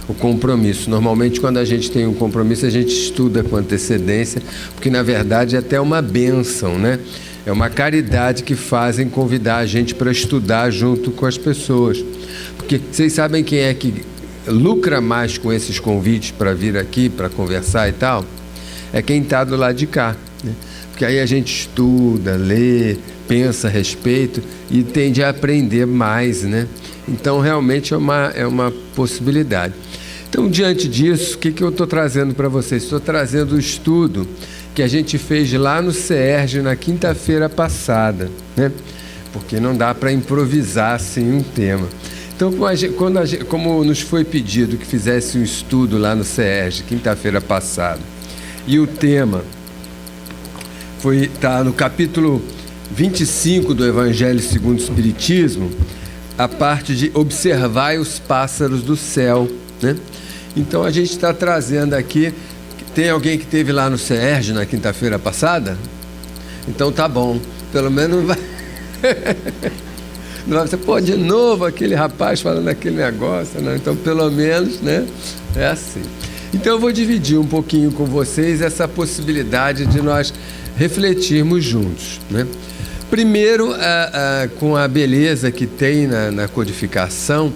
o compromisso. Normalmente, quando a gente tem um compromisso, a gente estuda com antecedência, porque, na verdade, é até uma bênção, né? É uma caridade que fazem convidar a gente para estudar junto com as pessoas. Porque vocês sabem quem é que lucra mais com esses convites para vir aqui, para conversar e tal? É quem está do lado de cá, né? Porque aí a gente estuda, lê, pensa a respeito e tende a aprender mais, né? Então, realmente é uma possibilidade. Então, diante disso, o que eu estou trazendo para vocês? Estou trazendo o estudo que a gente fez lá no CERJ na quinta-feira passada, né? Porque não dá para improvisar assim um tema. Então, como nos foi pedido que fizesse um estudo lá no CERJ, quinta-feira passada, e o tema está no capítulo 25 do Evangelho segundo o Espiritismo, a parte de observai os pássaros do céu, né? Então, a gente está trazendo aqui. Tem alguém que esteve lá no CERJ na quinta-feira passada? Então tá bom, pelo menos vai. Não, você pô, de novo aquele rapaz falando aquele negócio, não? Então pelo menos, né? É assim. Então eu vou dividir um pouquinho com vocês essa possibilidade de nós refletirmos juntos, né? Primeiro, com a beleza que tem na codificação,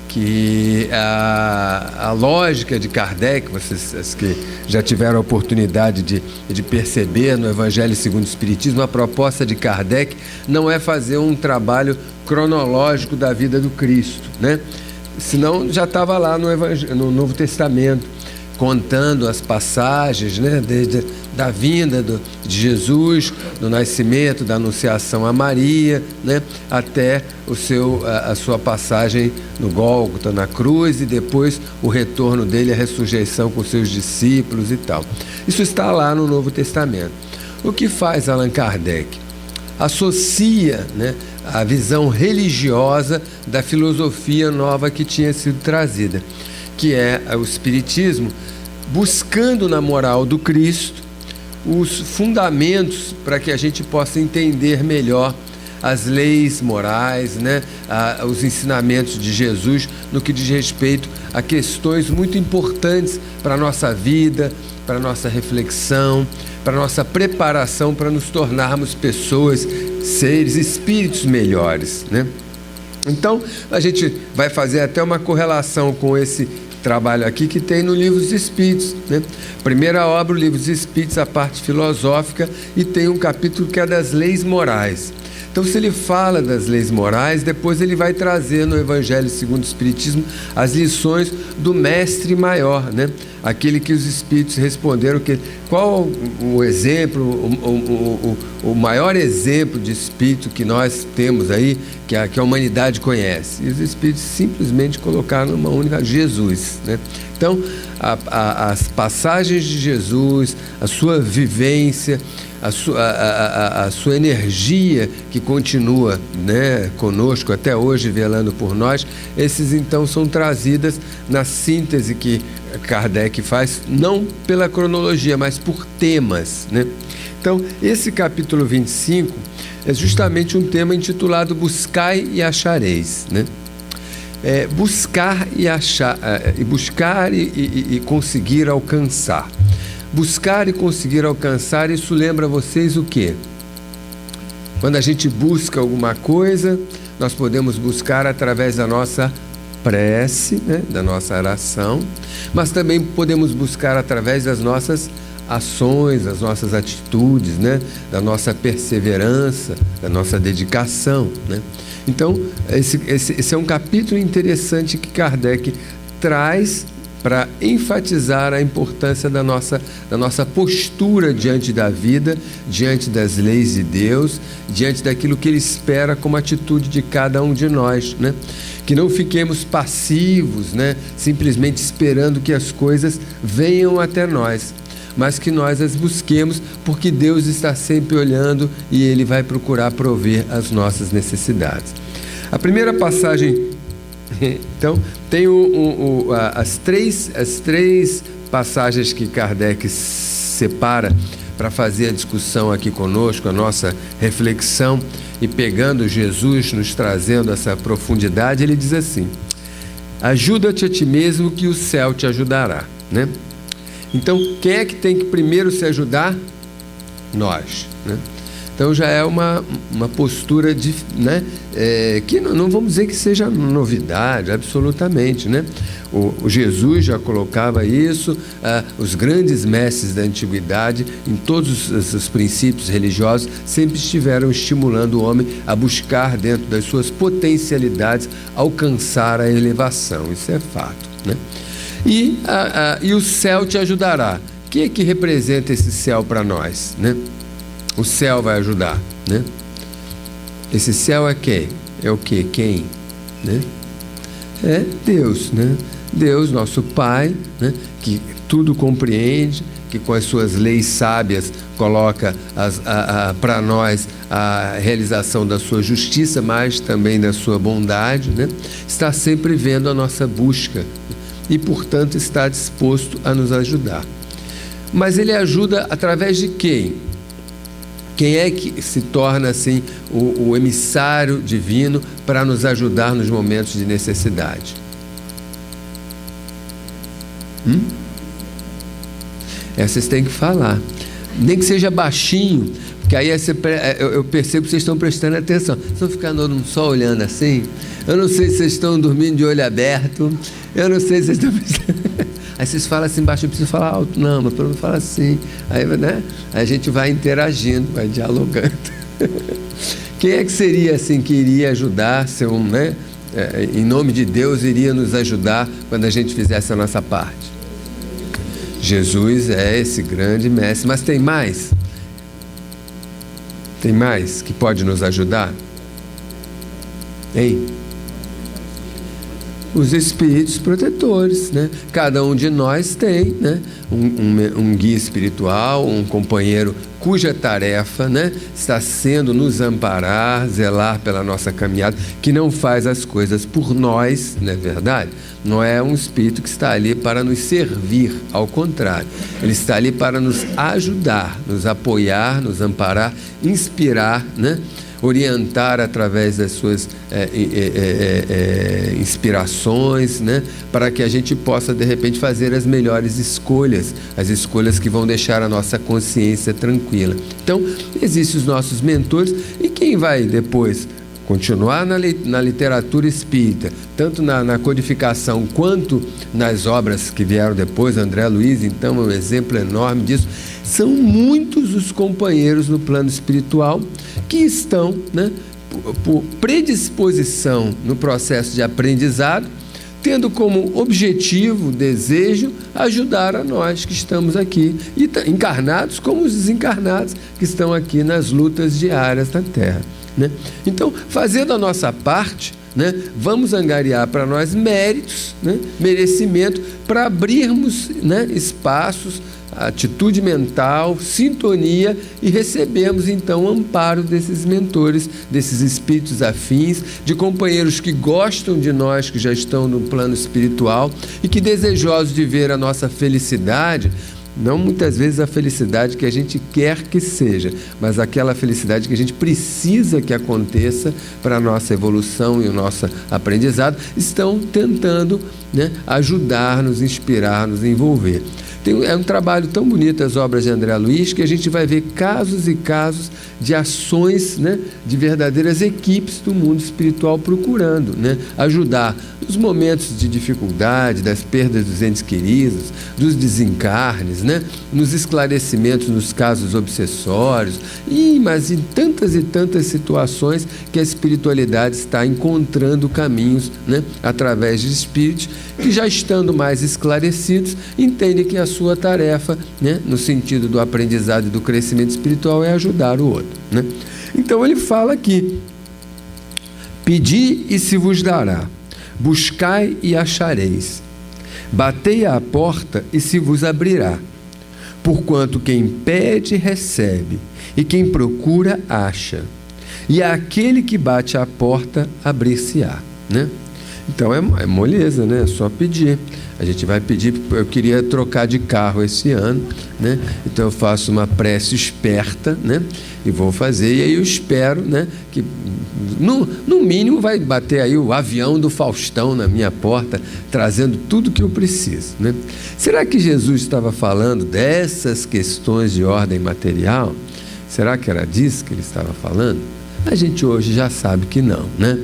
que a lógica de Kardec, vocês que já tiveram a oportunidade de perceber no Evangelho segundo o Espiritismo, a proposta de Kardec não é fazer um trabalho cronológico da vida do Cristo, né? Senão já estava lá no Novo Testamento, contando as passagens, né, desde da vinda de Jesus, do nascimento, da anunciação a Maria, né, até a sua passagem no Gólgota, na cruz, e depois o retorno dele, a ressurreição com seus discípulos e tal. Isso está lá no Novo Testamento. O que faz Allan Kardec? Associa, né, a visão religiosa da filosofia nova que tinha sido trazida, que é o Espiritismo, buscando na moral do Cristo os fundamentos para que a gente possa entender melhor as leis morais, né? Os ensinamentos de Jesus no que diz respeito a questões muito importantes para a nossa vida, para a nossa reflexão, para a nossa preparação para nos tornarmos pessoas, seres, espíritos melhores, né? Então, a gente vai fazer até uma correlação com esse trabalho aqui que tem no Livro dos Espíritos, né? Primeira obra, o Livro dos Espíritos, a parte filosófica, e tem um capítulo que é das leis morais. Então, se ele fala das leis morais, depois ele vai trazer no Evangelho segundo o Espiritismo as lições do mestre maior, né? Aquele que os espíritos responderam qual o exemplo, o maior exemplo de espírito que nós temos aí, que a humanidade conhece. E os espíritos simplesmente colocaram numa única: Jesus, né? Então, as passagens de Jesus, a sua vivência, a sua energia que continua, né, conosco até hoje, velando por nós, esses então são trazidas na síntese que Kardec faz, não pela cronologia, mas por temas, né? Então, esse capítulo 25 é justamente um tema intitulado Buscai e Achareis, né? Buscar e achar, buscar e conseguir alcançar. Buscar e conseguir alcançar, isso lembra vocês o quê? Quando a gente busca alguma coisa, nós podemos buscar através da nossa prece, né, da nossa oração, mas também podemos buscar através das nossas ações, das nossas atitudes, né, da nossa perseverança, da nossa dedicação, né? Então, esse é um capítulo interessante que Kardec traz para enfatizar a importância da nossa postura diante da vida, diante das leis de Deus, diante daquilo que Ele espera como atitude de cada um de nós, né? Que não fiquemos passivos, né? Simplesmente esperando que as coisas venham até nós, mas que nós as busquemos, porque Deus está sempre olhando e Ele vai procurar prover as nossas necessidades. A primeira passagem, então, tem as três passagens que Kardec separa para fazer a discussão aqui conosco, a nossa reflexão, e pegando Jesus, nos trazendo essa profundidade. Ele diz assim: Ajuda-te a ti mesmo que o céu te ajudará, né? Então, quem é que tem que primeiro se ajudar? Nós, né? Então já é uma postura de, né, que não vamos dizer que seja novidade, absolutamente, né? O Jesus já colocava isso, os grandes mestres da antiguidade, em todos os princípios religiosos, sempre estiveram estimulando o homem a buscar dentro das suas potencialidades alcançar a elevação, isso é fato, né? E o céu te ajudará. O que é que representa esse céu para nós, né? O céu vai ajudar, né? Esse céu é quem? É o quê? Quem? Né? É Deus, né? Deus, nosso Pai, né? Que tudo compreende, que com as suas leis sábias coloca para nós a realização da sua justiça, mas também da sua bondade, né? Está sempre vendo a nossa busca e, portanto, está disposto a nos ajudar. Mas Ele ajuda através de quem? Quem é que se torna assim o emissário divino para nos ajudar nos momentos de necessidade? Vocês têm que falar. Nem que seja baixinho, porque aí eu percebo que vocês estão prestando atenção. Vocês estão ficando só olhando assim? Eu não sei se vocês estão dormindo de olho aberto. Eu não sei se vocês estão prestando... Aí vocês falam assim baixo, eu preciso falar alto. Não, mas todo mundo fala assim. Aí, né? A gente vai interagindo, vai dialogando. Quem é que seria assim que iria ajudar, né? Em nome de Deus, iria nos ajudar quando a gente fizesse a nossa parte? Jesus é esse grande mestre. Mas tem mais? Tem mais que pode nos ajudar? Hein? Os espíritos protetores, né? Cada um de nós tem, né, um guia espiritual, um companheiro cuja tarefa, né, está sendo nos amparar, zelar pela nossa caminhada, que não faz as coisas por nós, não é verdade? Não é um espírito que está ali para nos servir, ao contrário, ele está ali para nos ajudar, nos apoiar, nos amparar, inspirar, né? Orientar através das suas inspirações, né? Para que a gente possa de repente fazer as melhores escolhas, as escolhas que vão deixar a nossa consciência tranquila. Então, existem os nossos mentores, e quem vai depois continuar na literatura espírita, tanto na codificação quanto nas obras que vieram depois, André Luiz, então, é um exemplo enorme disso. São muitos os companheiros no plano espiritual que estão, né, por predisposição no processo de aprendizado, tendo como objetivo, desejo, ajudar a nós que estamos aqui, e encarnados como os desencarnados que estão aqui nas lutas diárias da Terra, né? Então, fazendo a nossa parte, né, vamos angariar para nós méritos, né, merecimento, para abrirmos, né, espaços, atitude mental, sintonia, e recebemos então o amparo desses mentores, desses espíritos afins, de companheiros que gostam de nós, que já estão no plano espiritual e que, desejosos de ver a nossa felicidade, não muitas vezes a felicidade que a gente quer que seja, mas aquela felicidade que a gente precisa que aconteça para a nossa evolução e o nosso aprendizado, estão tentando, né, ajudar-nos, inspirar-nos, envolver. É um trabalho tão bonito as obras de André Luiz, que a gente vai ver casos e casos de ações, né, de verdadeiras equipes do mundo espiritual procurando, né, ajudar nos momentos de dificuldade, das perdas dos entes queridos, dos desencarnes, né, nos esclarecimentos nos casos obsessórios, mas em tantas e tantas situações que a espiritualidade está encontrando caminhos, né, através de espíritos que, já estando mais esclarecidos, entendem que a sua tarefa, né, no sentido do aprendizado e do crescimento espiritual, é ajudar o outro, né? Então ele fala aqui: pedi e se vos dará, buscai e achareis, batei à porta e se vos abrirá, porquanto quem pede recebe, e quem procura acha, e àquele que bate à porta abrir-se-á, né? Então é moleza, né? É só pedir. A gente vai pedir, eu queria trocar de carro esse ano, né? Então eu faço uma prece esperta, né? E vou fazer, e aí eu espero, né? Que no mínimo vai bater aí o avião do Faustão na minha porta, trazendo tudo que eu preciso, né? Será que Jesus estava falando dessas questões de ordem material? Será que era disso que ele estava falando? A gente hoje já sabe que não, né?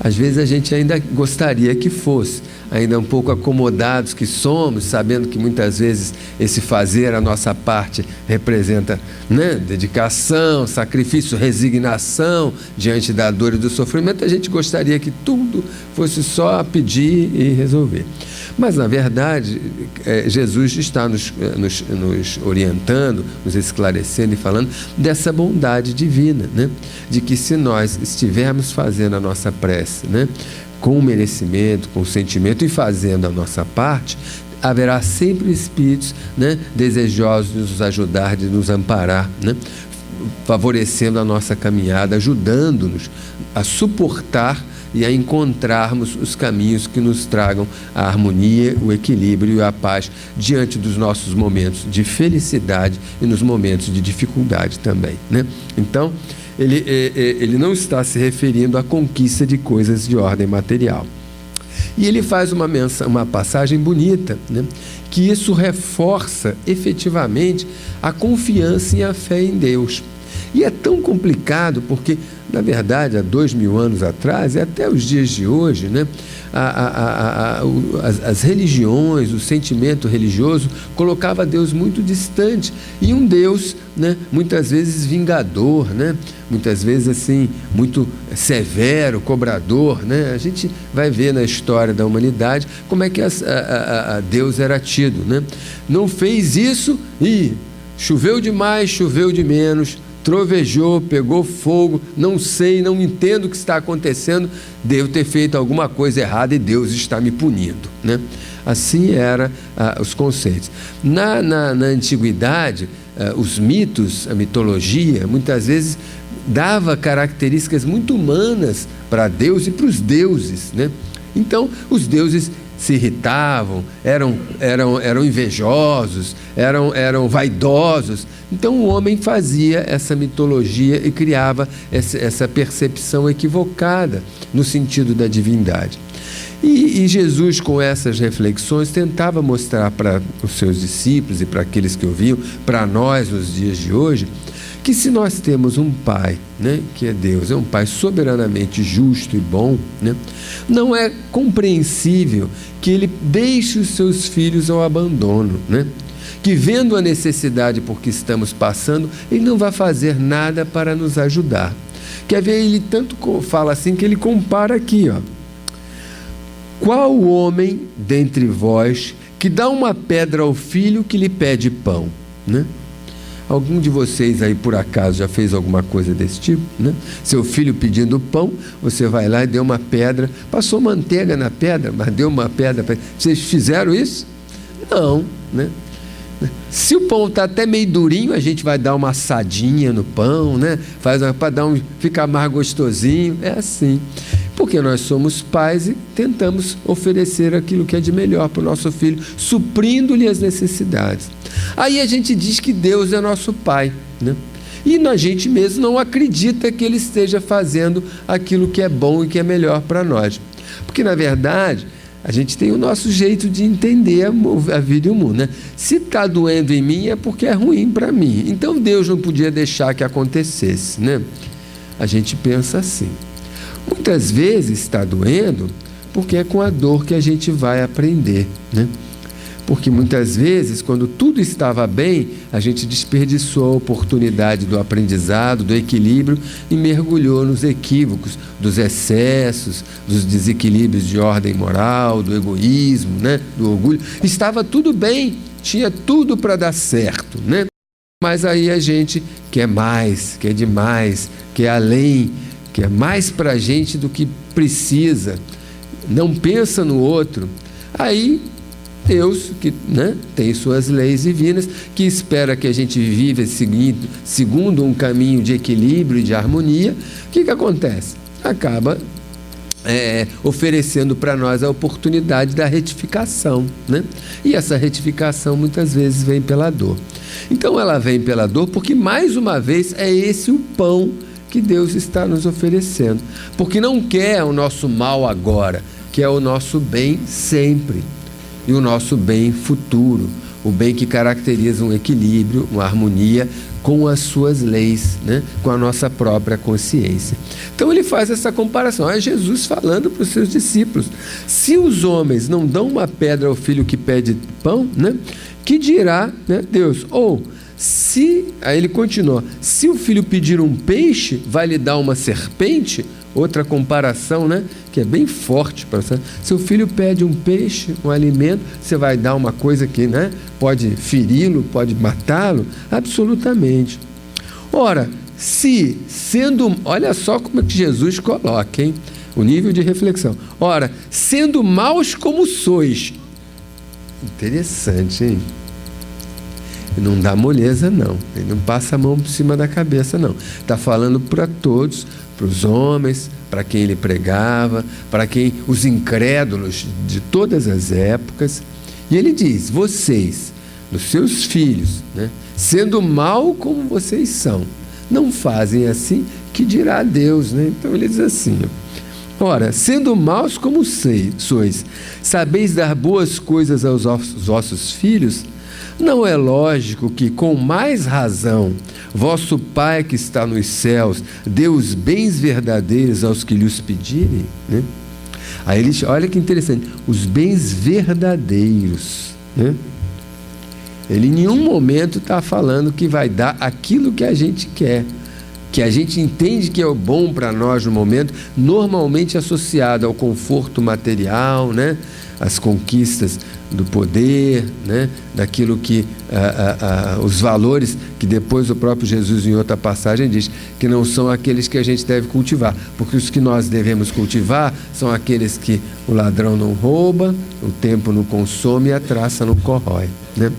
Às vezes a gente ainda gostaria que fosse, ainda um pouco acomodados que somos, sabendo que muitas vezes esse fazer a nossa parte representa, né, dedicação, sacrifício, resignação diante da dor e do sofrimento. A gente gostaria que tudo fosse só pedir e resolver. Mas, na verdade, Jesus está nos orientando, nos esclarecendo e falando dessa bondade divina, né? De que se nós estivermos fazendo a nossa prece, né, com merecimento, com sentimento e fazendo a nossa parte, haverá sempre espíritos, né, desejosos de nos ajudar, de nos amparar, né, favorecendo a nossa caminhada, ajudando-nos a suportar e a encontrarmos os caminhos que nos tragam a harmonia, o equilíbrio e a paz diante dos nossos momentos de felicidade e nos momentos de dificuldade também, né? Então, ele não está se referindo à conquista de coisas de ordem material. E ele faz uma passagem bonita, né? Que isso reforça efetivamente a confiança e a fé em Deus. E é tão complicado porque, na verdade, há 2000 anos atrás e até os dias de hoje, né, as religiões, o sentimento religioso colocava Deus muito distante, e um Deus, né, muitas vezes vingador, né, muitas vezes assim, muito severo, cobrador, né? A gente vai ver na história da humanidade como é que Deus era tido, né? Não fez isso e choveu demais, choveu de menos, trovejou, pegou fogo, não sei, não entendo o que está acontecendo, devo ter feito alguma coisa errada e Deus está me punindo, né? Assim eram os conceitos. Na antiguidade, os mitos, a mitologia, muitas vezes dava características muito humanas para Deus e para os deuses, né? Então, os deuses se irritavam, eram invejosos, eram vaidosos. Então o homem fazia essa mitologia e criava essa percepção equivocada no sentido da divindade. E Jesus, com essas reflexões, tentava mostrar para os seus discípulos e para aqueles que ouviam, para nós nos dias de hoje, que se nós temos um Pai, né, que é Deus, é um Pai soberanamente justo e bom, né, não é compreensível que Ele deixe os seus filhos ao abandono, né, que vendo a necessidade por que estamos passando, Ele não vai fazer nada para nos ajudar. Quer ver, Ele tanto fala assim que Ele compara aqui, ó. Qual homem dentre vós que dá uma pedra ao filho que lhe pede pão, né? Algum de vocês aí, por acaso, já fez alguma coisa desse tipo, né? Seu filho pedindo pão, você vai lá e deu uma pedra, passou manteiga na pedra, mas deu uma pedra para ele. Vocês fizeram isso? Não, né? Se o pão está até meio durinho, a gente vai dar uma assadinha no pão, né? Faz para ficar mais gostosinho. É assim. Porque nós somos pais e tentamos oferecer aquilo que é de melhor para o nosso filho, suprindo-lhe as necessidades. Aí a gente diz que Deus é nosso Pai, né? E a gente mesmo não acredita que Ele esteja fazendo aquilo que é bom e que é melhor para nós. Porque, na verdade, a gente tem o nosso jeito de entender a vida e o mundo, né? Se está doendo em mim é porque é ruim para mim. Então Deus não podia deixar que acontecesse, né? A gente pensa assim. Muitas vezes está doendo porque é com a dor que a gente vai aprender, né? Porque muitas vezes, quando tudo estava bem, a gente desperdiçou a oportunidade do aprendizado, do equilíbrio e mergulhou nos equívocos, dos excessos, dos desequilíbrios de ordem moral, do egoísmo, né? Do orgulho. Estava tudo bem, tinha tudo para dar certo, né? Mas aí a gente quer mais, quer demais, quer além, quer mais para a gente do que precisa, não pensa no outro. Aí Deus, que, né, tem suas leis divinas, que espera que a gente viva segundo um caminho de equilíbrio e de harmonia. O que acontece? Acaba oferecendo para nós a oportunidade da retificação, né? E essa retificação muitas vezes vem pela dor. Então ela vem pela dor porque, mais uma vez, é esse o pão que Deus está nos oferecendo. Porque não quer o nosso mal agora, quer o nosso bem sempre. E o nosso bem futuro, o bem que caracteriza um equilíbrio, uma harmonia com as suas leis, né? Com a nossa própria consciência. Então ele faz essa comparação. É Jesus falando para os seus discípulos: se os homens não dão uma pedra ao filho que pede pão, né? Que dirá, né, Deus? Ou, aí ele continua: se o filho pedir um peixe, vai lhe dar uma serpente? Outra comparação, né, que é bem forte para você. Se o filho pede um peixe, um alimento, você vai dar uma coisa que, né, pode feri-lo, pode matá-lo? Absolutamente. Ora, olha só como é que Jesus coloca, hein? O nível de reflexão. Ora, sendo maus como sois. Interessante, hein? Não dá moleza, não. Ele não passa a mão por cima da cabeça, não. Está falando para todos, para os homens, para quem ele pregava, para quem os incrédulos de todas as épocas. E ele diz: vocês, os seus filhos, né, sendo mal como vocês são, não fazem assim, que dirá Deus, né? Então ele diz assim: ora, sendo maus como sois, sabeis dar boas coisas aos vossos filhos? Não é lógico que, com mais razão, vosso Pai que está nos céus dê os bens verdadeiros aos que lhes pedirem? Né? Aí ele, olha que interessante, os bens verdadeiros, né? Ele em nenhum momento está falando que vai dar aquilo que a gente quer, que a gente entende que é o bom para nós no momento, normalmente associado ao conforto material, né? As conquistas do poder, né? Daquilo que os valores que depois o próprio Jesus em outra passagem diz que não são aqueles que a gente deve cultivar, porque os que nós devemos cultivar são aqueles que o ladrão não rouba, o tempo não consome e a traça não corrói, né?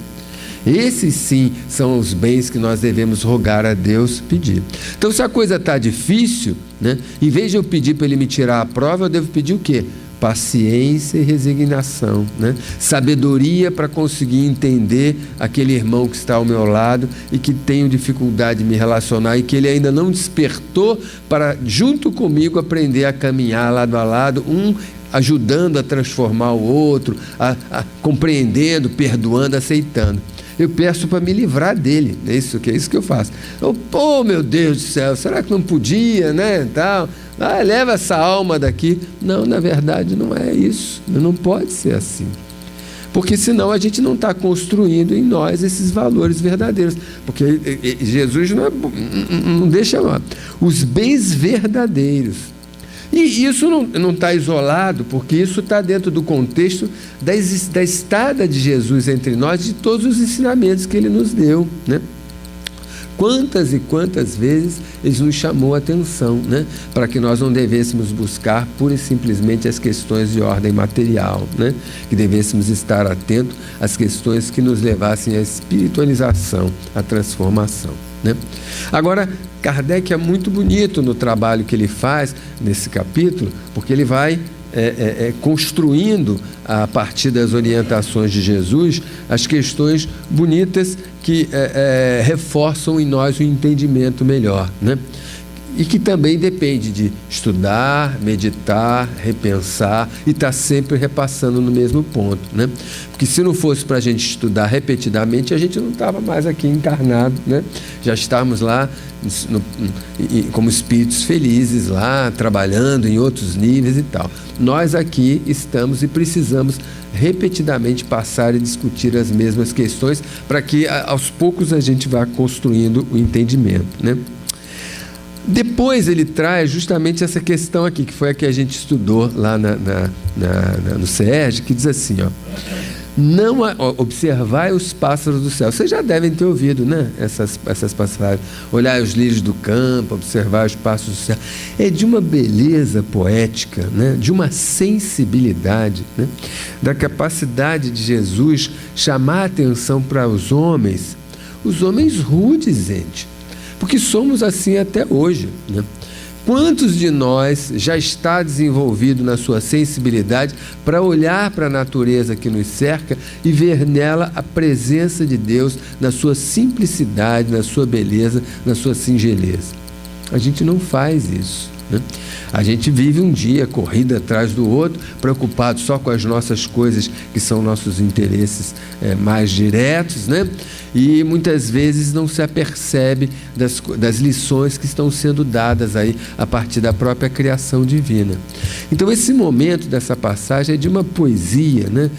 Esses sim são os bens que nós devemos rogar a Deus pedir. Então, se a coisa está difícil, né, em vez de eu pedir para Ele me tirar a prova, eu devo pedir o quê? Paciência e resignação, né? Sabedoria para conseguir entender aquele irmão que está ao meu lado e que tenho dificuldade de me relacionar e que ele ainda não despertou para, junto comigo, aprender a caminhar lado a lado, ajudando a transformar o outro, compreendendo, perdoando, aceitando. Eu peço para me livrar dele, é isso que eu faço. Pô, meu Deus do céu, será que não podia, né, tal? Leva essa alma daqui. Não, na verdade não é isso, não pode ser assim. Porque senão a gente não está construindo em nós esses valores verdadeiros. Porque Jesus não deixa lá. Os bens verdadeiros. E isso não está isolado, porque isso está dentro do contexto da estada de Jesus entre nós, de todos os ensinamentos que Ele nos deu, né? Quantas e quantas vezes Ele nos chamou a atenção, né? Para que nós não devêssemos buscar pura e simplesmente as questões de ordem material, né? Que devêssemos estar atentos às questões que nos levassem à espiritualização, à transformação, né? Agora, Kardec é muito bonito no trabalho que ele faz nesse capítulo, porque ele vai construindo, a partir das orientações de Jesus, as questões bonitas que reforçam em nós um entendimento melhor, né? E que também depende de estudar, meditar, repensar e estar sempre repassando no mesmo ponto, né? Porque se não fosse para a gente estudar repetidamente, a gente não estava mais aqui encarnado, né? Já estávamos lá como espíritos felizes lá, trabalhando em outros níveis e tal. Nós aqui estamos e precisamos repetidamente passar e discutir as mesmas questões para que aos poucos a gente vá construindo o entendimento, né? Depois ele traz justamente essa questão aqui, que foi a que a gente estudou lá no SERJ, que diz assim, observai os pássaros do céu. Vocês já devem ter ouvido, né? Essas passagens. Olhar os lírios do campo, observar os pássaros do céu. É de uma beleza poética, né? De uma sensibilidade, né? Da capacidade de Jesus chamar a atenção para os homens rudes, gente. Porque somos assim até hoje, né? Quantos de nós já está desenvolvido na sua sensibilidade para olhar para a natureza que nos cerca e ver nela a presença de Deus na sua simplicidade, na sua beleza, na sua singeleza? A gente não faz isso, né? A gente vive um dia corrido atrás do outro, preocupado só com as nossas coisas, que são nossos interesses mais diretos, né? E muitas vezes não se apercebe das lições que estão sendo dadas aí a partir da própria criação divina. Então esse momento dessa passagem é de uma poesia, né?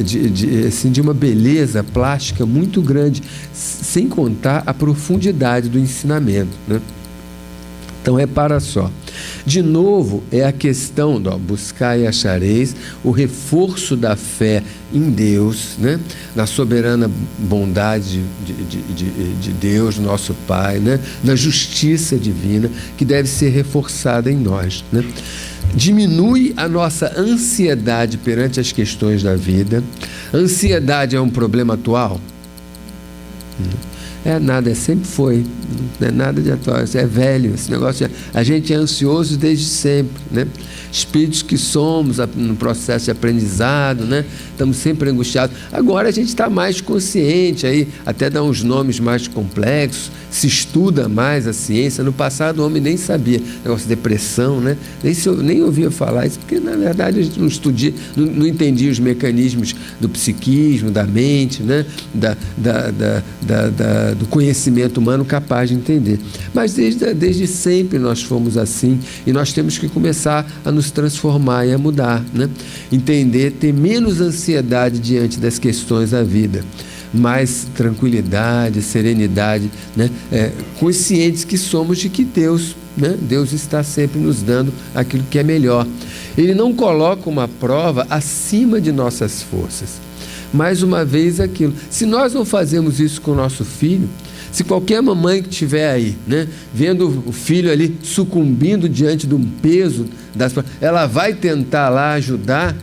De uma beleza plástica muito grande, sem contar a profundidade do ensinamento, né? Então repara só, de novo é a questão do buscar e achareis, o reforço da fé em Deus, né? Na soberana bondade de Deus, nosso Pai, né? Na justiça divina que deve ser reforçada em nós, né? Diminui a nossa ansiedade perante as questões da vida. Ansiedade é um problema atual? Nada, sempre foi, não é nada de atual, é velho, esse negócio, a gente é ansioso desde sempre, né? Espíritos que somos no processo de aprendizado, né? Estamos sempre angustiados. Agora a gente está mais consciente, aí até dá uns nomes mais complexos, se estuda mais a ciência. No passado o homem nem sabia, negócio de depressão, né? Nem ouvia falar isso, porque na verdade a gente não entendia os mecanismos do psiquismo, da mente, né? Do conhecimento humano capaz de entender. Mas desde sempre nós fomos assim, e nós temos que começar a nos transformar e a mudar, né? Entender, ter menos ansiedade diante das questões da vida, mais tranquilidade, serenidade, né? Conscientes que somos de que Deus, né? Deus está sempre nos dando aquilo que é melhor. Ele não coloca uma prova acima de nossas forças. Mais uma vez aquilo, se nós não fazemos isso com o nosso filho, se qualquer mamãe que estiver aí, né, vendo o filho ali sucumbindo diante de um peso, ela vai tentar lá ajudar,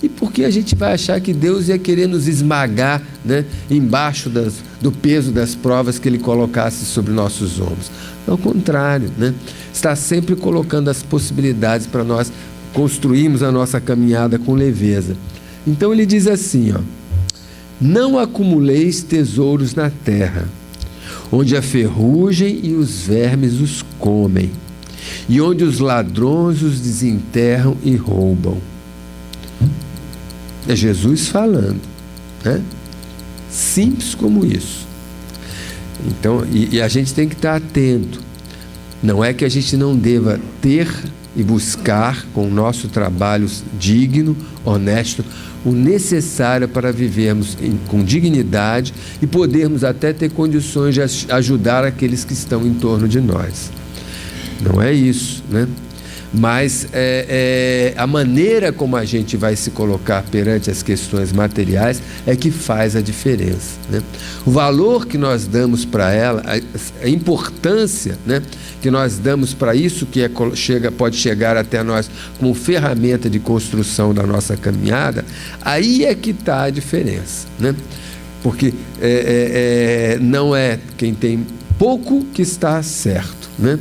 e porque a gente vai achar que Deus ia querer nos esmagar, né, embaixo do peso das provas que Ele colocasse sobre nossos ombros? Ao contrário, né, está sempre colocando as possibilidades para nós construirmos a nossa caminhada com leveza. Então Ele diz assim, ó: não acumuleis tesouros na terra, onde a ferrugem e os vermes os comem, e onde os ladrões os desenterram e roubam. É Jesus falando, né? Simples como isso. Então, e a gente tem que estar atento. Não é que a gente não deva ter e buscar com o nosso trabalho digno, honesto, o necessário para vivermos com dignidade e podermos até ter condições de ajudar aqueles que estão em torno de nós. Não é isso, né? Mas a maneira como a gente vai se colocar perante as questões materiais é que faz a diferença, né? O valor que nós damos para ela, a importância, né, que nós damos para isso que pode chegar até nós como ferramenta de construção da nossa caminhada, aí é que está a diferença, né? Porque não é quem tem pouco que está certo, né?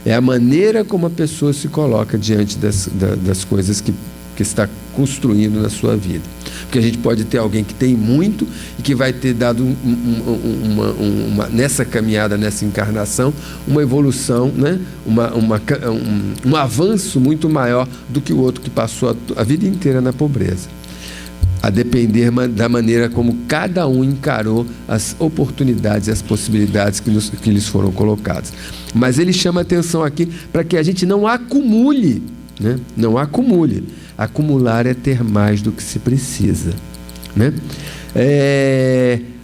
É a maneira como a pessoa se coloca diante das coisas que está construindo na sua vida. Porque a gente pode ter alguém que tem muito e que vai ter dado nessa caminhada, nessa encarnação, uma evolução, né? Um avanço muito maior do que o outro que passou a vida inteira na pobreza. A depender da maneira como cada um encarou as oportunidades e as possibilidades que lhes foram colocadas. Mas ele chama atenção aqui para que a gente não acumule, né? Não acumule. Acumular é ter mais do que se precisa, né?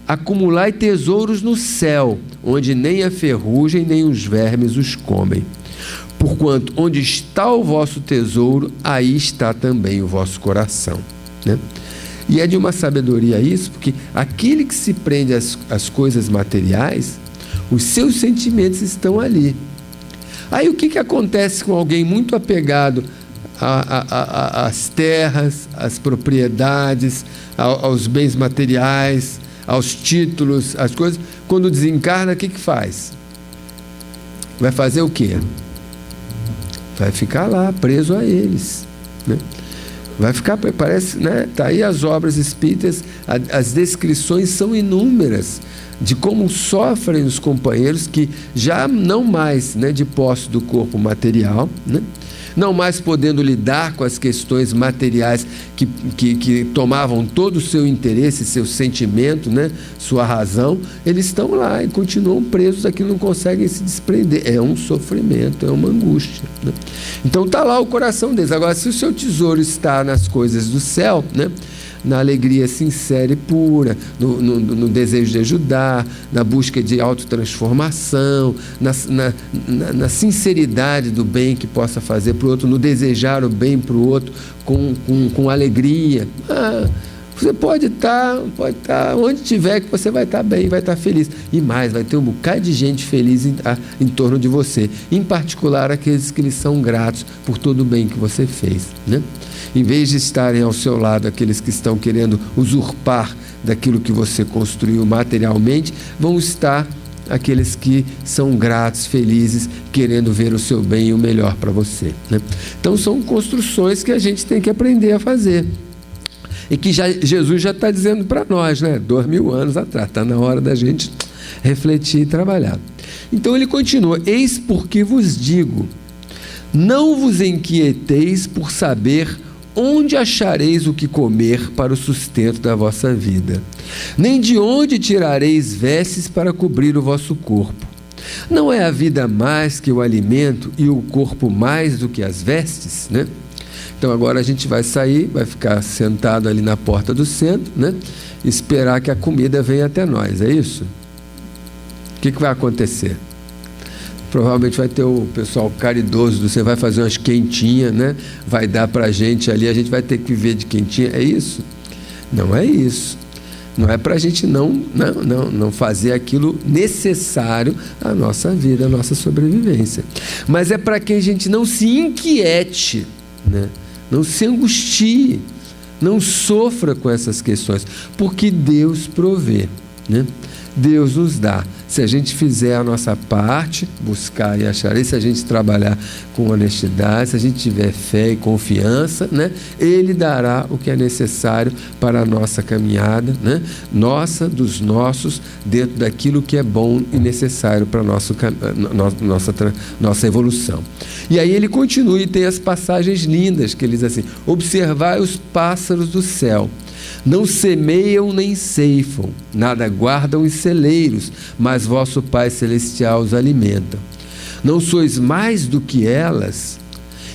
Acumular tesouros no céu, onde nem a ferrugem nem os vermes os comem. Porquanto onde está o vosso tesouro, aí está também o vosso coração, né? E é de uma sabedoria isso, porque aquele que se prende às coisas materiais, os seus sentimentos estão ali. Aí o que acontece com alguém muito apegado às terras, às propriedades, aos bens materiais, aos títulos, às coisas? Quando desencarna, o que faz? Vai fazer o quê? vai ficar lá, preso a eles, né? Vai ficar, parece, né? Tá aí as obras espíritas, as descrições são inúmeras de como sofrem os companheiros que já não mais, né, de posse do corpo material, né? Não mais podendo lidar com as questões materiais que tomavam todo o seu interesse, seu sentimento, né, sua razão, eles estão lá e continuam presos aqui, não conseguem se desprender. É um sofrimento, é uma angústia, né? Então está lá o coração deles. Agora, se o seu tesouro está nas coisas do céu, né, na alegria sincera e pura, no desejo de ajudar, na busca de autotransformação, na sinceridade do bem que possa fazer para o outro, no desejar o bem para o outro com alegria. Você pode estar onde tiver, que você vai estar bem, vai estar feliz. E mais, vai ter um bocado de gente feliz em torno de você. Em particular, aqueles que lhes são gratos por todo o bem que você fez, né? Em vez de estarem ao seu lado aqueles que estão querendo usurpar daquilo que você construiu materialmente, vão estar aqueles que são gratos, felizes, querendo ver o seu bem e o melhor para você, né? Então são construções que a gente tem que aprender a fazer. E que Jesus já está dizendo para nós, né? 2000 anos atrás, está na hora da gente refletir e trabalhar. Então ele continua: eis porque vos digo, não vos inquieteis por saber onde achareis o que comer para o sustento da vossa vida, nem de onde tirareis vestes para cobrir o vosso corpo. Não é a vida mais que o alimento e o corpo mais do que as vestes, né? Então agora a gente vai sair, vai ficar sentado ali na porta do centro, né? Esperar que a comida venha até nós, é isso? O que vai acontecer? Provavelmente vai ter o pessoal caridoso, você vai fazer umas quentinhas, né? Vai dar para a gente ali, a gente vai ter que viver de quentinha, é isso? Não é isso. Não é para a gente não fazer aquilo necessário à nossa vida, à nossa sobrevivência. Mas é para que a gente não se inquiete, né? Não se angustie, não sofra com essas questões, porque Deus provê, né? Deus nos dá. Se a gente fizer a nossa parte, buscar e achar, e se a gente trabalhar com honestidade, se a gente tiver fé e confiança, né, Ele dará o que é necessário para a nossa caminhada, né, dos nossos, dentro daquilo que é bom e necessário para a nossa evolução. E aí ele continua e tem as passagens lindas, que ele diz assim: observai os pássaros do céu, não semeiam nem ceifam, nada guardam em celeiros, mas vosso Pai Celestial os alimenta. Não sois mais do que elas?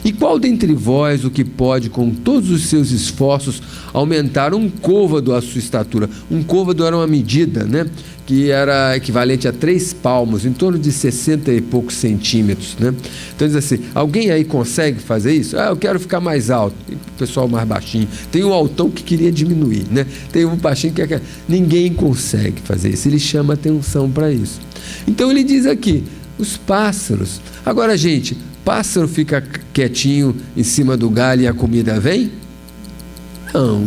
E qual dentre vós o que pode, com todos os seus esforços, aumentar um côvado a sua estatura? Um côvado era uma medida, né, que era equivalente a 3 palmos, em torno de 60 e poucos centímetros, né? Então diz assim: alguém aí consegue fazer isso? Eu quero ficar mais alto. Tem o pessoal mais baixinho. Tem um altão que queria diminuir, né? Tem um baixinho que quer. Ninguém consegue fazer isso. Ele chama atenção para isso. Então ele diz aqui: os pássaros. Agora, gente, pássaro fica quietinho em cima do galho e a comida vem? Não.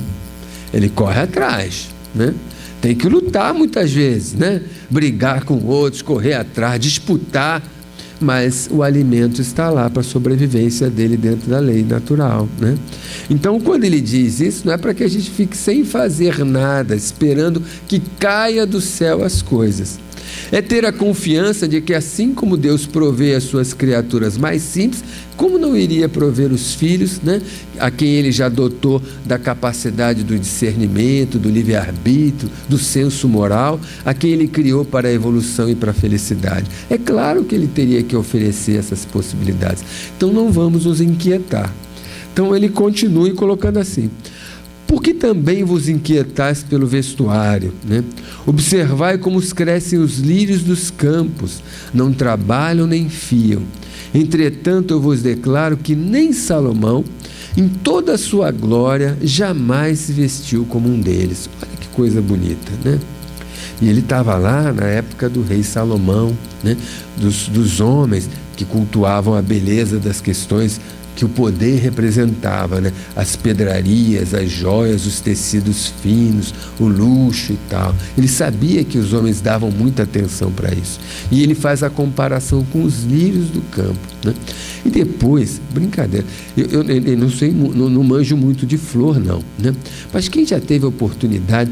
Ele corre atrás, né? Tem que lutar muitas vezes, né? Brigar com outros, correr atrás, disputar, mas o alimento está lá para a sobrevivência dele dentro da lei natural, né? Então, quando ele diz isso, não é para que a gente fique sem fazer nada, esperando que caia do céu as coisas. É ter a confiança de que, assim como Deus provê as suas criaturas mais simples, como não iria prover os filhos, né, a quem Ele já dotou da capacidade do discernimento, do livre-arbítrio, do senso moral, a quem Ele criou para a evolução e para a felicidade? É claro que Ele teria que oferecer essas possibilidades. Então não vamos nos inquietar. Então ele continua colocando assim: porque também vos inquietais pelo vestuário, né? Observai como crescem os lírios dos campos, não trabalham nem fiam. Entretanto, eu vos declaro que nem Salomão, em toda a sua glória, jamais se vestiu como um deles. Olha que coisa bonita, né? E ele estava lá na época do rei Salomão, né? Dos homens que cultuavam a beleza das questões que o poder representava, né? As pedrarias, as joias, os tecidos finos, o luxo e tal. Ele sabia que os homens davam muita atenção para isso. E ele faz a comparação com os lírios do campo, né? E depois, brincadeira, eu não sei, não manjo muito de flor, não, né? Mas quem já teve a oportunidade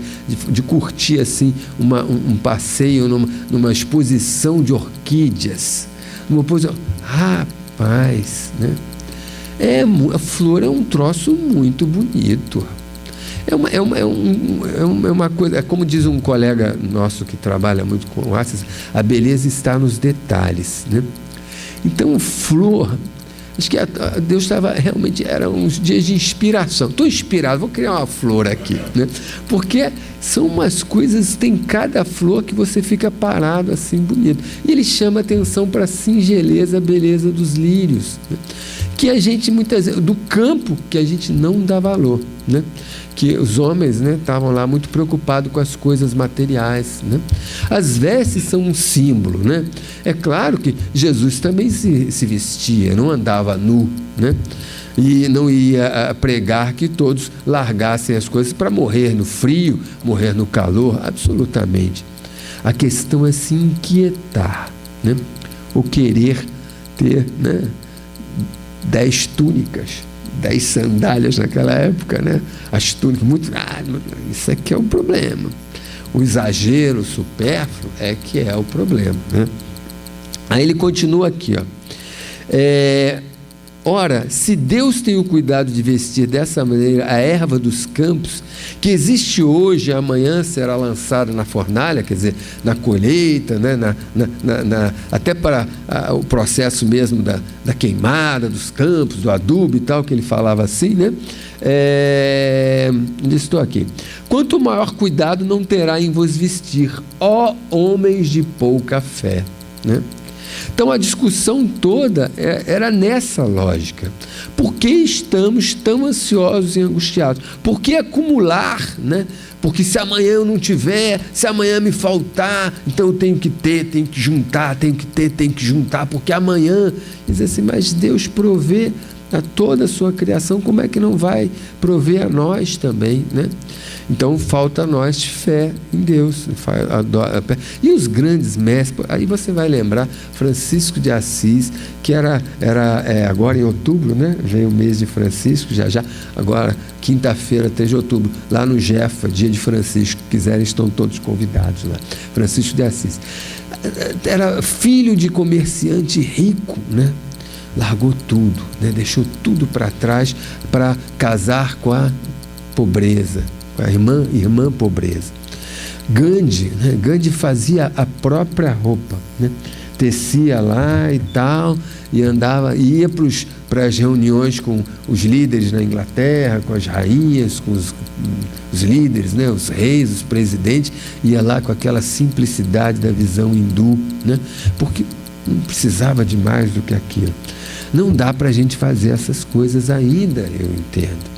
de curtir assim um passeio numa exposição de orquídeas, numa posição, rapaz, né? A flor é um troço muito bonito. É uma coisa, como diz um colega nosso que trabalha muito com artes, a beleza está nos detalhes, né? Então, flor, acho que Deus estava realmente, eram uns dias de inspiração. Estou inspirado, vou criar uma flor aqui, né? Porque são umas coisas, tem cada flor que você fica parado assim, bonito. E ele chama atenção para a singeleza, a beleza dos lírios, né? Que a gente muitas vezes, do campo, que a gente não dá valor, né? Que os homens, né, estavam lá muito preocupados com as coisas materiais, né? As vestes são um símbolo, né? É claro que Jesus também se vestia, não andava nu, né? E não ia pregar que todos largassem as coisas para morrer no frio, morrer no calor, absolutamente. A questão é se inquietar, né? O querer ter, né, 10 túnicas, 10 sandálias naquela época, né? As túnicas, isso aqui é o problema. O exagero, o supérfluo é que é o problema, né? Aí ele continua aqui, ó. Ora, se Deus tem o cuidado de vestir dessa maneira a erva dos campos, que existe hoje e amanhã será lançada na fornalha, quer dizer, na colheita, né? Até para o processo mesmo da queimada dos campos, do adubo e tal, que ele falava assim, né? Estou aqui. Quanto maior cuidado não terá em vos vestir, ó homens de pouca fé, né? Então a discussão toda era nessa lógica. Por que estamos tão ansiosos e angustiados? Por que acumular, né? Porque se amanhã eu não tiver, se amanhã me faltar, então eu tenho que ter, tenho que juntar, tenho que ter, tenho que juntar, porque amanhã, diz assim, mas Deus provê a toda a sua criação, como é que não vai prover a nós também, né? Então falta a nós fé em Deus. E os grandes mestres, aí você vai lembrar Francisco de Assis, que era agora em outubro, né? Vem o mês de Francisco, já, agora quinta-feira, 3 de outubro, lá no Jefa, dia de Francisco, quiserem estão todos convidados lá. Francisco de Assis era filho de comerciante rico, né? Largou tudo, né? Deixou tudo para trás para casar com a pobreza, com a irmã pobreza. Gandhi, né? Gandhi fazia a própria roupa, né? Tecia lá e tal, e ia para as reuniões com os líderes na Inglaterra, com as rainhas, com os líderes, né? Os reis, os presidentes, ia lá com aquela simplicidade da visão hindu, né? Porque não precisava de mais do que aquilo. Não dá para a gente fazer essas coisas ainda, eu entendo.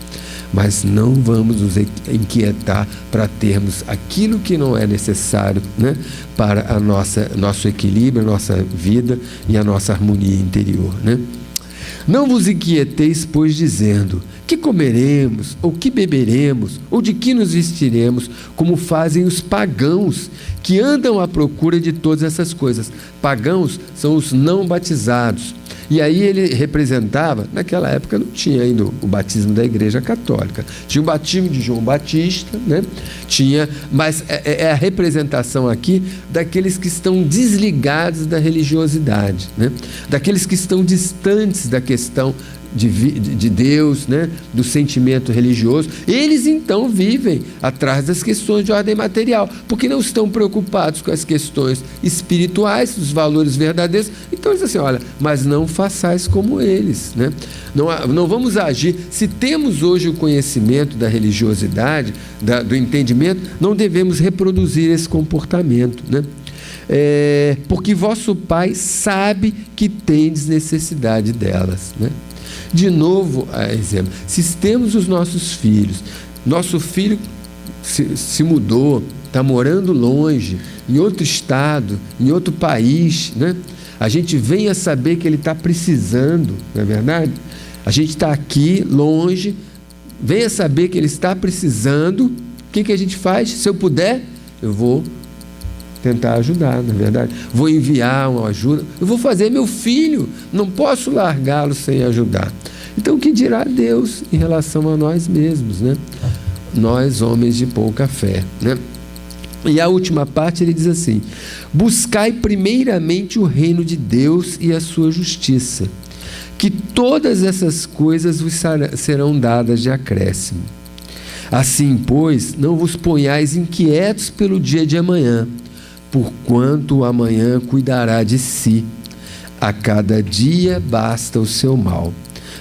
Mas não vamos nos inquietar para termos aquilo que não é necessário, né, para nosso equilíbrio, a nossa vida e a nossa harmonia interior, né? Não vos inquieteis, pois, dizendo: que comeremos, ou que beberemos, ou de que nos vestiremos, como fazem os pagãos, que andam à procura de todas essas coisas. Pagãos são os não batizados. E aí ele representava, naquela época não tinha ainda o batismo da Igreja Católica. Tinha o batismo de João Batista, né? Mas é a representação aqui daqueles que estão desligados da religiosidade, né? Daqueles que estão distantes da questão de Deus, né? Do sentimento religioso. Eles então vivem atrás das questões de ordem material, porque não estão preocupados com as questões espirituais, dos valores verdadeiros. Então eles dizem assim, olha, mas não façais como eles, né? Não vamos agir. Se temos hoje o conhecimento da religiosidade, do entendimento, não devemos reproduzir esse comportamento, né? Porque vosso Pai sabe que tendes necessidade delas, né? De novo, exemplo, se temos os nossos filhos, nosso filho se mudou, está morando longe, em outro estado, em outro país, né? A gente vem a saber que ele está precisando, não é verdade? A gente está aqui, longe, venha saber que ele está precisando. O que a gente faz? Se eu puder, eu vou tentar ajudar, na verdade. Vou enviar uma ajuda. Eu vou fazer meu filho. Não posso largá-lo sem ajudar. Então, o que dirá Deus em relação a nós mesmos, né? Nós, homens de pouca fé, né? E a última parte ele diz assim: buscai primeiramente o reino de Deus e a sua justiça, que todas essas coisas vos serão dadas de acréscimo. Assim, pois, não vos ponhais inquietos pelo dia de amanhã, porquanto o amanhã cuidará de si. A cada dia basta o seu mal.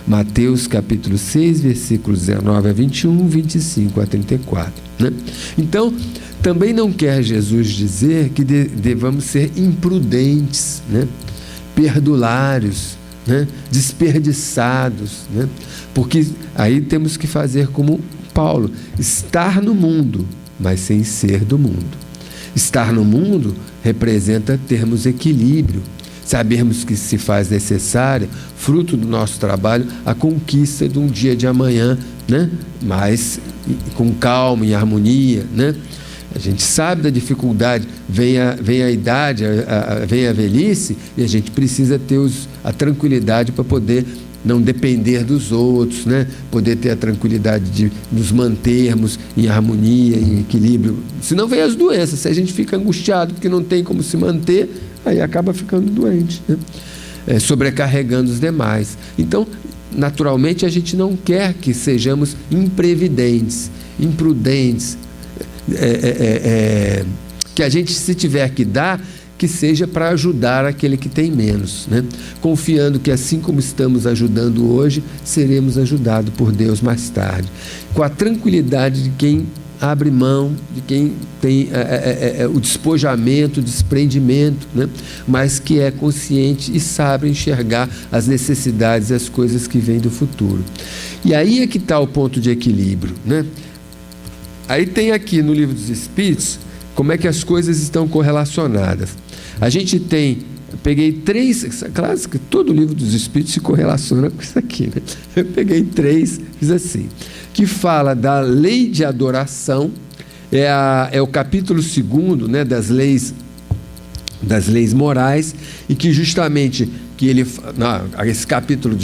Mateus capítulo 6, versículos 19 a 21, 25 a 34. Né? Então, também não quer Jesus dizer que devamos ser imprudentes, né? Perdulários, né? Desperdiçados, né? Porque aí temos que fazer como Paulo, estar no mundo, mas sem ser do mundo. Estar no mundo representa termos equilíbrio, sabermos que se faz necessária, fruto do nosso trabalho, a conquista de um dia de amanhã, né? Mas com calma, em harmonia, né? A gente sabe da dificuldade, vem a idade, vem a velhice, e a gente precisa ter a tranquilidade para poder não depender dos outros, né? Poder ter a tranquilidade de nos mantermos em harmonia, em equilíbrio. Senão vem as doenças, se a gente fica angustiado porque não tem como se manter, aí acaba ficando doente, né? Sobrecarregando os demais. Então, naturalmente, a gente não quer que sejamos imprevidentes, imprudentes, que a gente, se tiver que dar, que seja para ajudar aquele que tem menos, né? Confiando que assim como estamos ajudando hoje, seremos ajudados por Deus mais tarde, com a tranquilidade de quem abre mão, de quem tem o despojamento, o desprendimento, né? Mas que é consciente e sabe enxergar as necessidades e as coisas que vêm do futuro. E aí é que está o ponto de equilíbrio, né? Aí tem aqui no Livro dos Espíritos como é que as coisas estão correlacionadas. A gente tem, peguei 3, claro que todo o Livro dos Espíritos se correlaciona com isso aqui, né? Eu peguei 3, fiz assim, que fala da lei de adoração, é o capítulo 2, né, das leis morais, e que justamente esse capítulo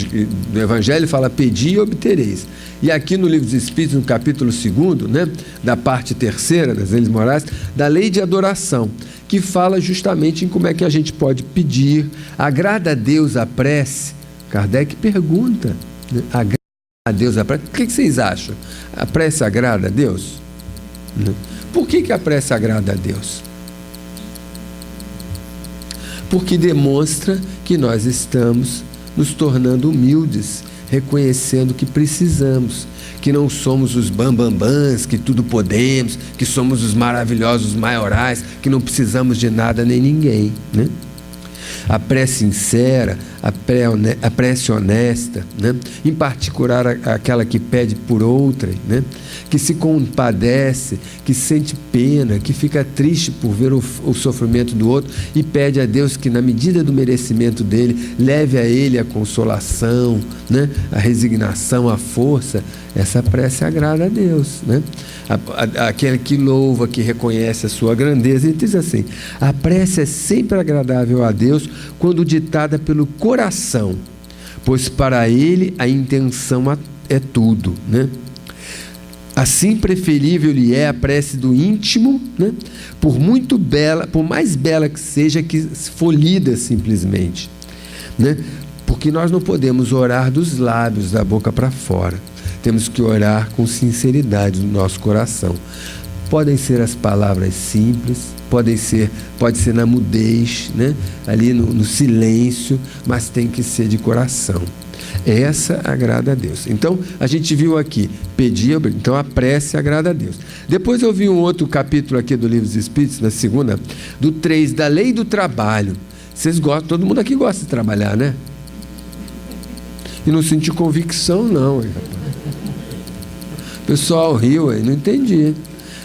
do Evangelho fala: pedi e obtereis. E aqui no Livro dos Espíritos, no capítulo 2, né, da parte 3ª das leis morais, da lei de adoração, que fala justamente em como é que a gente pode pedir. Agrada a Deus a prece? Kardec pergunta, né? Agrada a Deus a prece? O que vocês acham? A prece agrada a Deus? Por que a prece agrada a Deus? Porque demonstra que nós estamos nos tornando humildes, reconhecendo que precisamos, que não somos os bambambãs, que tudo podemos, que somos os maravilhosos maiorais, que não precisamos de nada nem ninguém, né? A prece sincera, a prece honesta, né? Em particular aquela que pede por outra, né? Que se compadece, que sente pena, que fica triste por ver o sofrimento do outro e pede a Deus que, na medida do merecimento dele, leve a ele a consolação, né? A resignação, a força. Essa prece agrada a Deus, né? Aquele que louva, que reconhece a sua grandeza. Ele diz assim: a prece é sempre agradável a Deus quando ditada pelo coração, pois para ele a intenção é tudo, né? Assim preferível lhe é a prece do íntimo, né? Por mais bela que seja, que for lida simplesmente, né? Porque nós não podemos orar dos lábios, da boca para fora. Temos que orar com sinceridade no nosso coração. Podem ser as palavras simples, pode ser na mudez, né? Ali no silêncio, mas tem que ser de coração. Essa agrada a Deus. Então, a gente viu aqui, pedir, então a prece agrada a Deus. Depois eu vi um outro capítulo aqui do Livro dos Espíritos, na 2ª, do 3, da lei do trabalho. Vocês gostam, todo mundo aqui gosta de trabalhar, né? E não sentiu convicção, não, hein, rapaz. O pessoal riu, não entendi.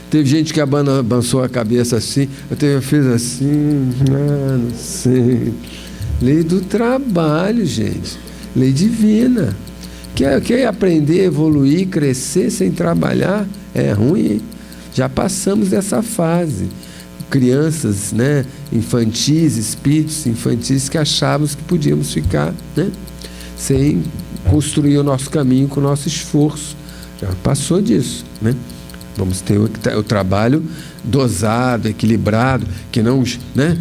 Teve gente que abalançou a cabeça assim, eu fiz assim, não sei. Lei do trabalho, gente. Lei divina. Quer aprender, evoluir, crescer sem trabalhar? É ruim, hein? Já passamos dessa fase. Crianças, né, infantis, espíritos infantis que achávamos que podíamos ficar, né, sem construir o nosso caminho com o nosso esforço. Já passou disso, né? Vamos ter o trabalho dosado, equilibrado, que não, né,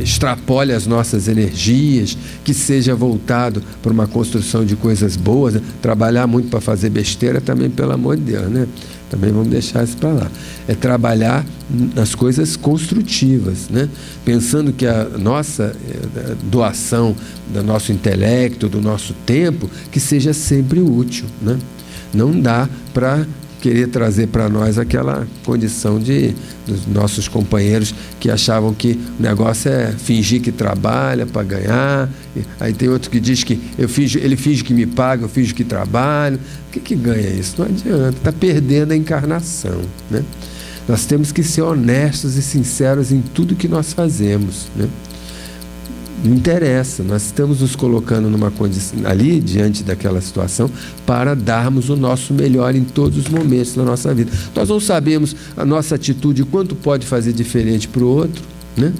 extrapole as nossas energias, que seja voltado para uma construção de coisas boas. Trabalhar muito para fazer besteira também, pelo amor de Deus, né? Também vamos deixar isso para lá. É trabalhar nas coisas construtivas, né? Pensando que a nossa doação do nosso intelecto, do nosso tempo, que seja sempre útil, né? Não dá para querer trazer para nós aquela condição dos nossos companheiros que achavam que o negócio é fingir que trabalha para ganhar. Aí tem outro que diz que ele finge que me paga, eu finjo que trabalho. O que ganha isso? Não adianta, está perdendo a encarnação, né? Nós temos que ser honestos e sinceros em tudo que nós fazemos, né? Não interessa, nós estamos nos colocando numa condição ali, diante daquela situação, para darmos o nosso melhor em todos os momentos da nossa vida. Nós não sabemos a nossa atitude, quanto pode fazer diferente para o outro, né?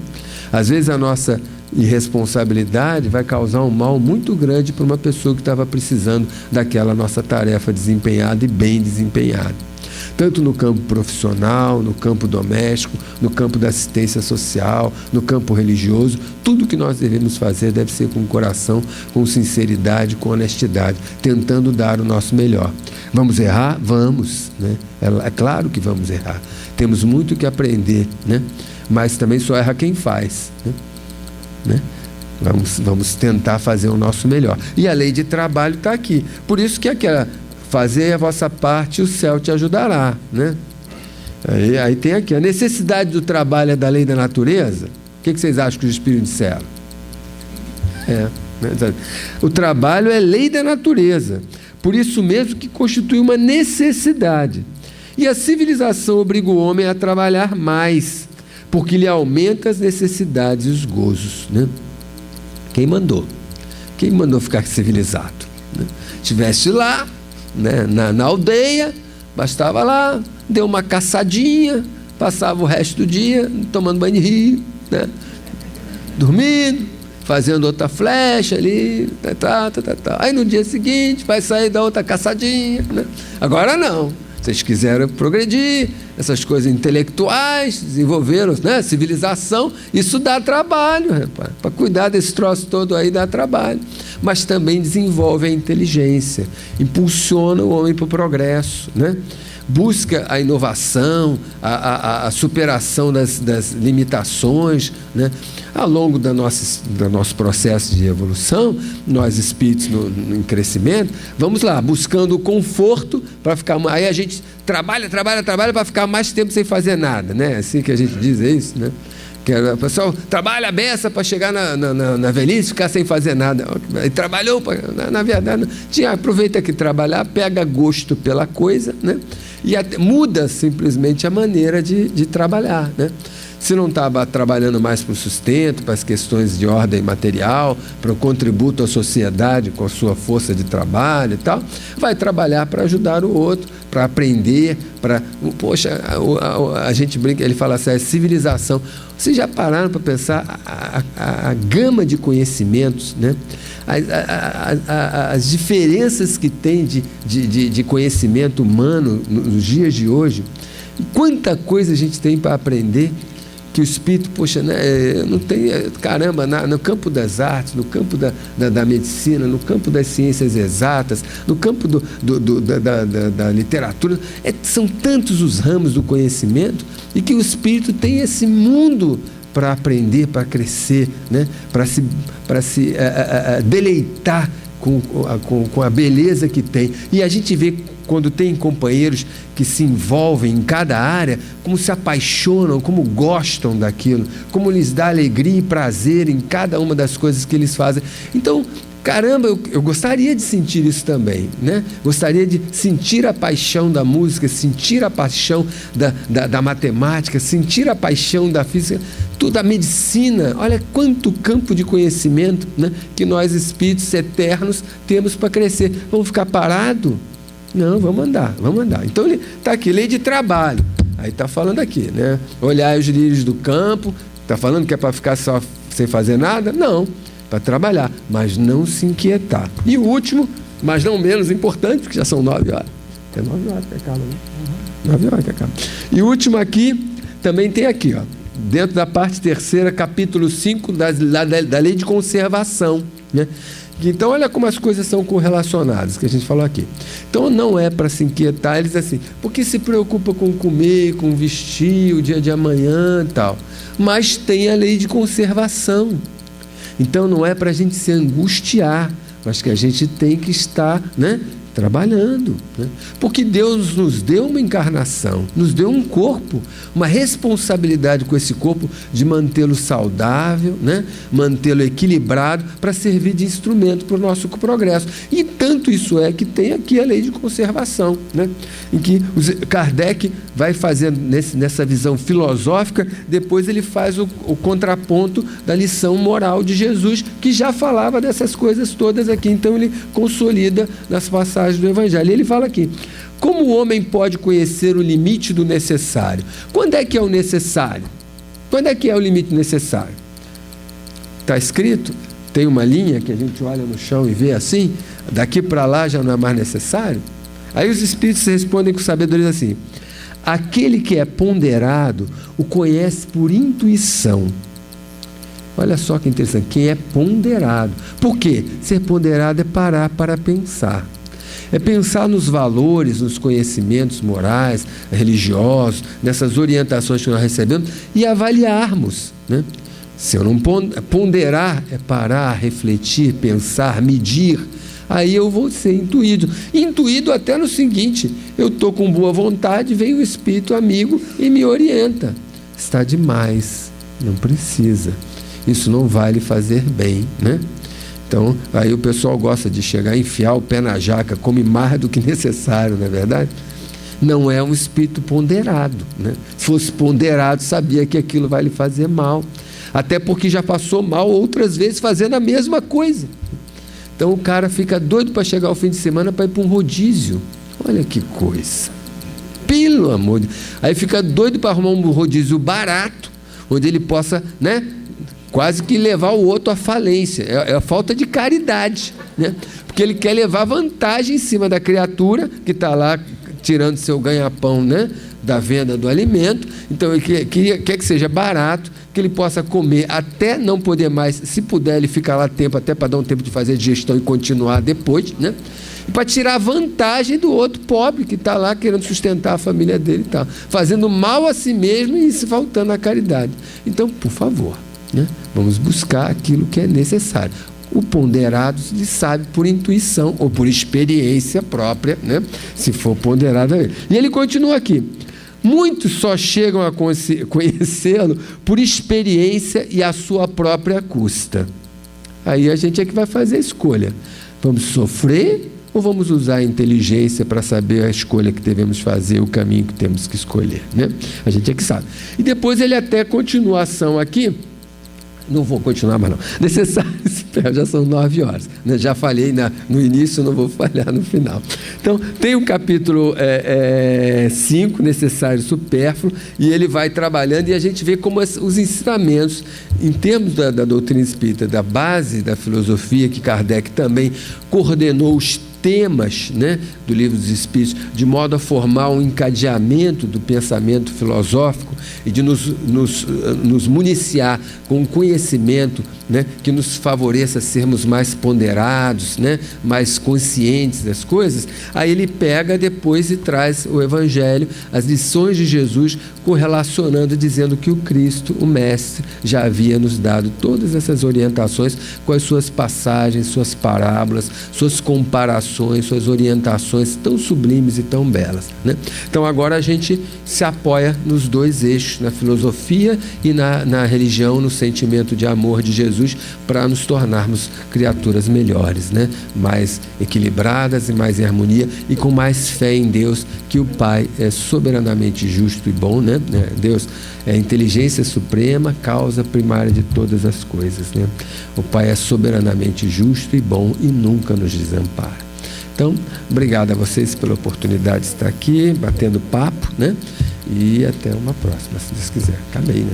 Às vezes a nossa irresponsabilidade vai causar um mal muito grande para uma pessoa que estava precisando daquela nossa tarefa desempenhada e bem desempenhada. Tanto no campo profissional, no campo doméstico, no campo da assistência social, no campo religioso, tudo que nós devemos fazer deve ser com coração, com sinceridade, com honestidade, tentando dar o nosso melhor. Vamos errar? Vamos, né? É claro que vamos errar. Temos muito que aprender, né? Mas também só erra quem faz, né? Vamos tentar fazer o nosso melhor. E a lei de trabalho está aqui. Por isso que aquela... fazer a vossa parte, o céu te ajudará, né? Aí tem aqui, a necessidade do trabalho é da lei da natureza. O que vocês acham que os espíritos disseram? O trabalho é lei da natureza, por isso mesmo que constitui uma necessidade. E a civilização obriga o homem a trabalhar mais, porque lhe aumenta as necessidades e os gozos, né? Quem mandou? Quem mandou ficar civilizado, né? Tivesse lá, né, na aldeia, bastava lá, deu uma caçadinha, passava o resto do dia tomando banho de rio, né, dormindo, fazendo outra flecha ali, Aí no dia seguinte vai sair da outra caçadinha, né? Agora não, vocês quiseram progredir, essas coisas intelectuais, desenvolveram, né, civilização, isso dá trabalho, rapaz. Para cuidar desse troço todo aí dá trabalho. Mas também desenvolve a inteligência, impulsiona o homem para o progresso, né? Busca a inovação, a superação das limitações, né? Ao longo do nosso processo de evolução, nós espíritos em crescimento, vamos lá, buscando o conforto para ficar... Aí a gente trabalha para ficar mais tempo sem fazer nada, né? Assim que a gente diz, é isso, né? Que o pessoal trabalha a beça para chegar na velhice, ficar sem fazer nada. E trabalhou, na verdade, aproveita que trabalhar, pega gosto pela coisa, né? E muda simplesmente a maneira de trabalhar, né? Se não estava trabalhando mais para o sustento, para as questões de ordem material, para o contributo à sociedade com a sua força de trabalho e tal, vai trabalhar para ajudar o outro, para aprender, para... Poxa, a gente brinca, ele fala assim, é civilização. Vocês já pararam para pensar a gama de conhecimentos, né? As diferenças que tem de conhecimento humano nos dias de hoje? E quanta coisa a gente tem para aprender, que o espírito, poxa, né, não tem, caramba, no campo das artes, no campo da medicina, no campo das ciências exatas, no campo da literatura, são tantos os ramos do conhecimento, e que o espírito tem esse mundo para aprender, para crescer, né, para se deleitar com a beleza que tem. E a gente vê, quando tem companheiros que se envolvem em cada área, como se apaixonam, como gostam daquilo, como lhes dá alegria e prazer em cada uma das coisas que eles fazem. Então, caramba, eu gostaria de sentir isso também, né? Gostaria de sentir a paixão da música, sentir a paixão da matemática, sentir a paixão da física, tudo, da medicina. Olha quanto campo de conhecimento, né, que nós espíritos eternos temos para crescer. Vamos ficar parados? Não, vamos andar. Então ele está aqui, lei de trabalho. Aí está falando aqui, né? Olhar os lírios do campo. Está falando que é para ficar só sem fazer nada? Não, para trabalhar, mas não se inquietar. E o último, mas não menos importante, porque já são 9 horas. É 9 horas que acaba, né? 9 horas que acaba. E o último aqui, também tem aqui, ó, dentro da parte terceira, capítulo 5 da lei de conservação, né? Então, olha como as coisas são correlacionadas, que a gente falou aqui. Então, não é para se inquietar, eles assim, porque se preocupa com comer, com vestir, o dia de amanhã e tal. Mas tem a lei de conservação. Então, não é para a gente se angustiar, mas que a gente tem que estar, né, trabalhando, né? Porque Deus nos deu uma encarnação, nos deu um corpo, uma responsabilidade com esse corpo de mantê-lo saudável, né? Mantê-lo equilibrado para servir de instrumento para o nosso progresso. E tanto isso é que tem aqui a lei de conservação, né? Em que Kardec vai fazendo nessa visão filosófica, depois ele faz o contraponto da lição moral de Jesus, que já falava dessas coisas todas aqui. Então ele consolida nas passagens do Evangelho. Ele fala aqui: como o homem pode conhecer o limite do necessário? Quando é que é o necessário? Quando é que é o limite necessário? Está escrito, tem uma linha que a gente olha no chão e vê assim, daqui para lá já não é mais necessário? Aí os espíritos respondem com sabedoria assim: aquele que é ponderado o conhece por intuição. Olha só que interessante, quem é ponderado. Por quê? Ser ponderado é parar para pensar. É pensar nos valores, nos conhecimentos morais, religiosos, nessas orientações que nós recebemos e avaliarmos, né? Se eu não ponderar, é parar, refletir, pensar, medir, aí eu vou ser intuído. Intuído até no seguinte: eu estou com boa vontade, vem o espírito amigo e me orienta. Está demais, não precisa. Isso não vai lhe fazer bem, né? Então, aí o pessoal gosta de chegar, enfiar o pé na jaca, come mais do que necessário, não é verdade? Não é um espírito ponderado, né? Se fosse ponderado, sabia que aquilo vai lhe fazer mal. Até porque já passou mal outras vezes fazendo a mesma coisa. Então o cara fica doido para chegar ao fim de semana para ir para um rodízio. Olha que coisa. Pelo amor de Deus. Aí fica doido para arrumar um rodízio barato, onde ele possa, né, quase que levar o outro à falência. É a falta de caridade, né? Porque ele quer levar vantagem em cima da criatura que está lá tirando seu ganha-pão, né, da venda do alimento. Então ele quer que seja barato, que ele possa comer até não poder mais. Se puder, ele fica lá tempo, até para dar um tempo de fazer digestão e continuar depois, né? E para tirar vantagem do outro pobre que está lá querendo sustentar a família dele e tal, fazendo mal a si mesmo e se faltando à caridade. Então, por favor, né, vamos buscar aquilo que é necessário. O ponderado ele sabe por intuição ou por experiência própria, né, se for ponderado a ele. E ele continua aqui: muitos só chegam a conhecê-lo por experiência e à sua própria custa. Aí a gente é que vai fazer a escolha. Vamos sofrer ou vamos usar a inteligência para saber a escolha que devemos fazer, o caminho que temos que escolher, né? A gente é que sabe. E depois ele até continuação aqui. Não vou continuar mais não. Necessário, já são 9 horas. Né? Já falhei no início, não vou falhar no final. Então, tem o capítulo 5, necessário e supérfluo, e ele vai trabalhando e a gente vê como os ensinamentos, em termos da doutrina espírita, da base da filosofia, que Kardec também coordenou os temas, né, do Livro dos Espíritos, de modo a formar um encadeamento do pensamento filosófico e de nos municiar com um conhecimento, né, que nos favoreça sermos mais ponderados, né, mais conscientes das coisas. Aí ele pega depois e traz o Evangelho, as lições de Jesus, correlacionando, dizendo que o Cristo, o Mestre, já havia nos dado todas essas orientações com as suas passagens, suas parábolas, suas comparações inspirações, suas orientações tão sublimes e tão belas, né? Então agora a gente se apoia nos dois eixos, na filosofia e na religião, no sentimento de amor de Jesus, para nos tornarmos criaturas melhores, né? Mais equilibradas e mais em harmonia e com mais fé em Deus, que o Pai é soberanamente justo e bom, né? Deus é a inteligência suprema, causa primária de todas as coisas, né? O Pai é soberanamente justo e bom e nunca nos desampara. Então, obrigado a vocês pela oportunidade de estar aqui, batendo papo, né? E até uma próxima, se Deus quiser. Acabei, né?